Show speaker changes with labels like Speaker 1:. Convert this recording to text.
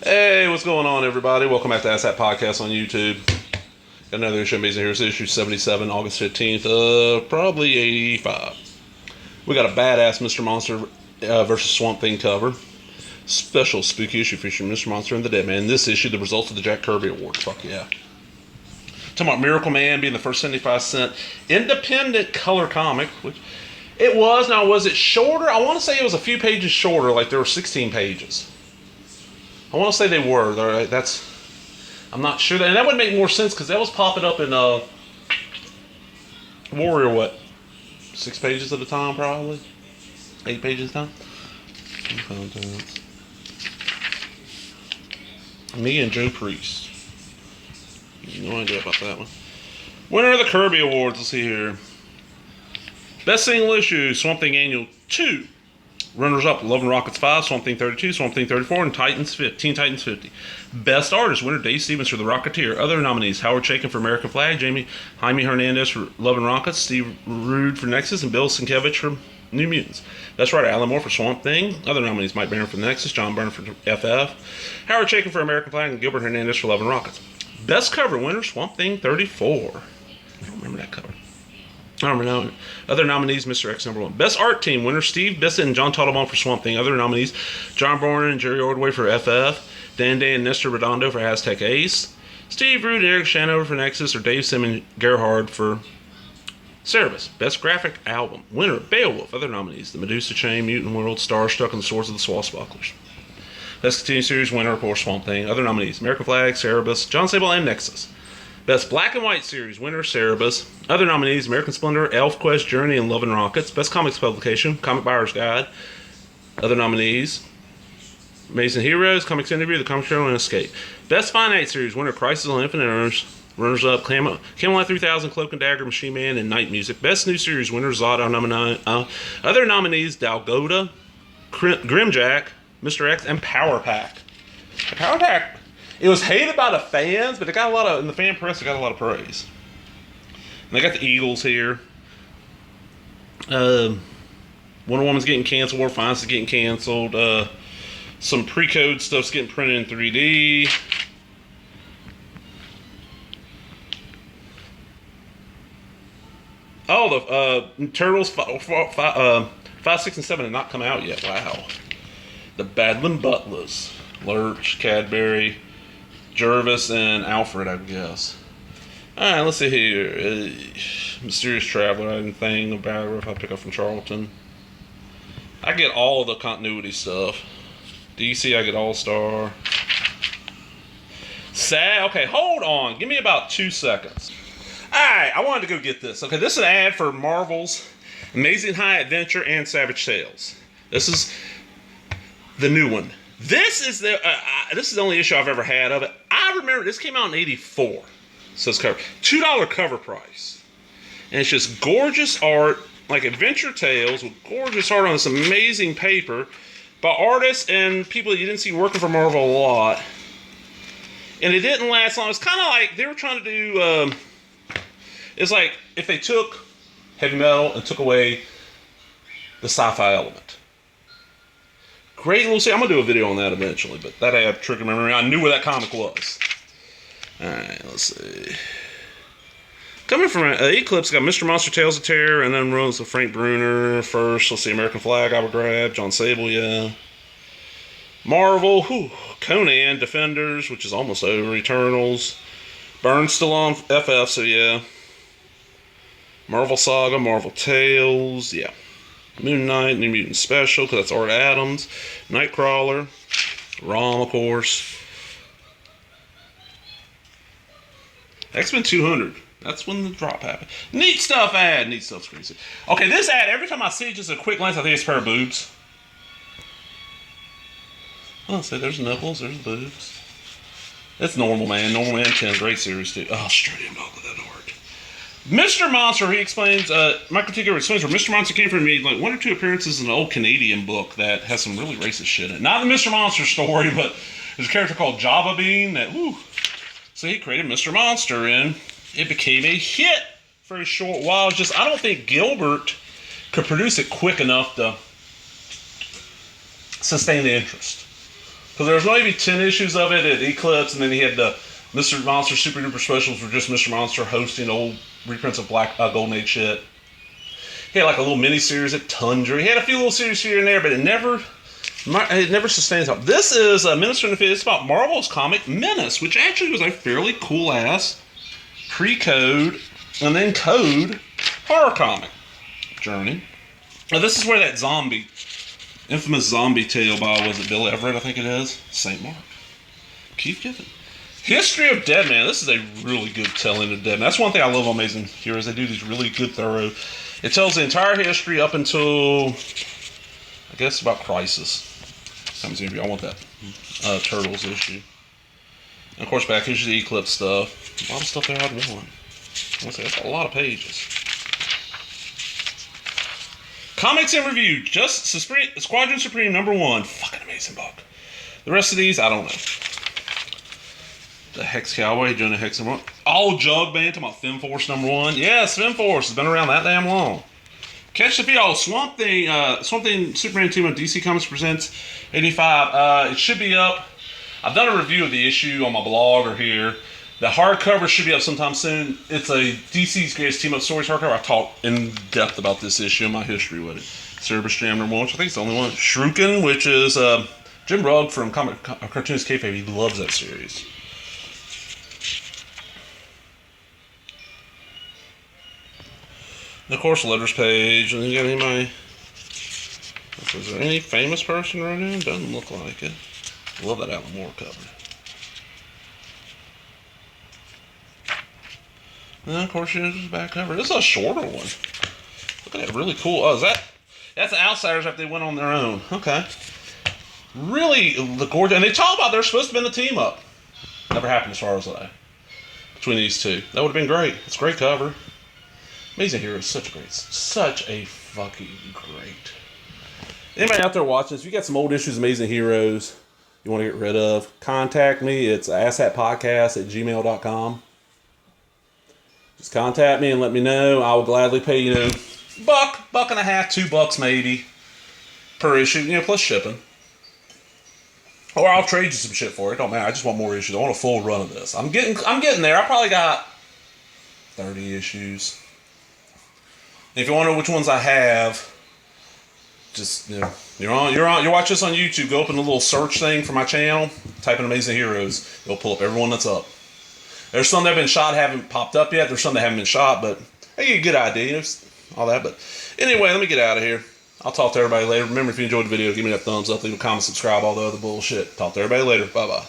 Speaker 1: Hey, what's going on, everybody? Welcome back to Ask That Podcast on YouTube. Got another issue amazing here. It's issue 77, August 15th, probably 85. We got a badass Mr. Monster versus Swamp Thing cover. Special spooky issue featuring Mr. Monster and the Dead Man. This issue, the results of the Jack Kirby Award. Fuck yeah. Talking about Miracle Man being the first 75-cent independent color comic, which it was. Now, was it shorter? I want to say it was a few pages shorter, like there were 16 pages. I want to say they were. I'm not sure. And that would make more sense because that was popping up in Warrior, what? 6 pages at a time, probably? 8 pages at a time? Me and Joe Priest. No idea about that one. Winner of the Kirby Awards. Let's see here. Best single issue, Swamp Thing Annual 2. Runners up, Love and Rockets 5, Swamp Thing 32, Swamp Thing 34, and Teen Titans 50. Best Artist, winner Dave Stevens for The Rocketeer. Other nominees, Howard Chaykin for American Flag, Jaime Hernandez for Love and Rockets, Steve Rude for Nexus, and Bill Sienkiewicz for New Mutants. Best Writer, Alan Moore for Swamp Thing. Other nominees, Mike Barron for Nexus, John Byrne for FF, Howard Chaykin for American Flag, and Gilbert Hernandez for Love and Rockets. Best Cover, winner Swamp Thing 34. I don't remember that cover. I don't know. Other nominees, Mr. X #1. Best Art Team, winner Steve Bissett and John Tautelbaum for Swamp Thing. Other nominees, John Bourne and Jerry Ordway for FF, Dan Day and Nestor Redondo for Aztec Ace, Steve Rude and Eric Shanover for Nexus, or Dave Simmons Gerhard for Cerebus. Best Graphic Album, winner Beowulf. Other nominees, The Medusa Chain, Mutant World, Starstruck, and the Swords of the Swashbucklers. Best Continued Series, winner, of course, Swamp Thing. Other nominees, American Flag, Cerebus, John Sable, and Nexus. Best Black and White Series, winner Cerebus. Other nominees, American Splendor, ElfQuest, Journey, and Love and Rockets. Best Comics Publication, Comic Buyer's Guide. Other nominees, Amazing Heroes, Comics Interview, The Comic Journal, and Escape. Best Finite Series, winner Crisis on Infinite Earths. Runners up, Camelot 3000, Cloak and Dagger, Machine Man, and Night Music. Best New Series, winner Zod. Other nominees, Dalgota, Grimjack, Mr. X, and Power Pack. The Power Pack, it was hated by the fans, but it got a lot of, in the fan press, it got a lot of praise. And they got the Eagles here. Wonder Woman's getting canceled, War Finance is getting canceled. Some pre-code stuff's getting printed in 3D. Oh, the Turtles 5, 6, and 7 have not come out yet. Wow. The Badland Butlers. Lurch, Cadbury, Jervis, and Alfred, I guess. Alright, let's see here. Mysterious Traveler, I didn't think about it if I pick up from Charlton. I get all of the continuity stuff. DC, I get All-Star. Sad. Okay, hold on. Give me about 2 seconds. Alright, I wanted to go get this. Okay, this is an ad for Marvel's Amazing High Adventure and Savage Tales. This is the new one. This is the only issue I've ever had of it. I remember this came out in '84. So it's cover $2 cover price, and it's just gorgeous art, like adventure tales with gorgeous art on this amazing paper by artists and people that you didn't see working for Marvel a lot. And it didn't last long. It's kind of like they were trying to do. It's like if they took heavy metal and took away the sci-fi element. Great little scene. I'm going to do a video on that eventually, but that ad triggered my memory. I knew where that comic was. Alright, let's see. Coming from Eclipse, got Mr. Monster, Tales of Terror, and then runs with Frank Bruner first. Let's see, American Flag, I would grab. John Sable, yeah. Marvel, Conan, Defenders, which is almost over. Eternals. Byrne's still on FF, so yeah. Marvel Saga, Marvel Tales, yeah. Moon Knight, New Mutant Special, because that's Art Adams. Nightcrawler. Rom, of course. X-Men 200. That's when the drop happened. Neat stuff ad. Neat stuff's crazy. Okay, this ad, every time I see it, just a quick glance, I think it's a pair of boobs. Oh, see, there's nipples, there's boobs. That's Normal Man. Normal Man 10, great series, too. Oh, Australian dog with that art. Mr. Monster, he explains, Michael T. Gerber explains where Mr. Monster came from. He made like 1 or 2 appearances in an old Canadian book that has some really racist shit in it. Not the Mr. Monster story, but there's a character called Java Bean that, woo. So he created Mr. Monster, and it became a hit for a short while. Just, I don't think Gilbert could produce it quick enough to sustain the interest. Because there was maybe 10 issues of it at Eclipse, and then he had the Mr. Monster Super Duper specials were just Mr. Monster hosting old reprints of Golden Age shit. He had like a little mini series at Tundra. He had a few little series here and there, but it never sustains up. This is a Minister in the Fist. It's about Marvel's comic Menace, which actually was a fairly cool ass pre-code and then code horror comic journey. Now this is where that infamous zombie tale by, was it Bill Everett, I think it is? St. Mark. Keep giving. History of Deadman. This is a really good telling of Deadman. That's one thing I love on Amazing Heroes. They do these really good, thorough. It tells the entire history up until, I guess, about Crisis. Comes in. I want that Turtles issue. And of course, back here's the Eclipse stuff. A lot of stuff there I'd want. That's a lot of pages. Comics in review. Just Squadron Supreme #1. Fucking amazing book. The rest of these, I don't know. The Hex Cowboy, doing a Hex #1. All Jug Band, talking about Fem Force #1. Yes, Fem Force has been around that damn long. Catch the Feel, Swamp Thing Superman Team of DC Comics Presents 85. It should be up. I've done a review of the issue on my blog or here. The hardcover should be up sometime soon. It's a DC's Greatest Team Up Stories hardcover. I talked in depth about this issue and my history with it. Cerebus Jam #1, which I think is the only one. Shuriken, which is Jim Rugg from Cartoonist Kayfabe. He loves that series. And of course, letters page. And then you got anybody? Is there any famous person right now? Doesn't look like it. Love that Alan Moore cover. And then, of course, you know, just back cover. This is a shorter one. Look at that, really cool. Oh, that's the Outsiders after they went on their own. Okay. Really, the gorgeous. And they talk about they're supposed to be in the team up. Never happened as far as I. Between these two. That would have been great. It's a great cover. Amazing Heroes, such a fucking great. Anybody out there watching this, if you got some old issues of Amazing Heroes you want to get rid of, contact me. It's asshatpodcast@gmail.com. Just contact me and let me know. I will gladly pay, buck and a half, $2 maybe per issue, plus shipping. Or I'll trade you some shit for it. Don't matter. I just want more issues. I want a full run of this. I'm getting there. I probably got 30 issues. If you want to know which ones I have, just you're watching this on YouTube. Go open the little search thing for my channel. Type in Amazing Heroes. It'll pull up everyone that's up. There's some that have been shot, haven't popped up yet. There's some that haven't been shot, but I get a good idea. All that. But anyway, let me get out of here. I'll talk to everybody later. Remember, if you enjoyed the video, give me that thumbs up, leave a comment, subscribe, all the other bullshit. Talk to everybody later. Bye bye.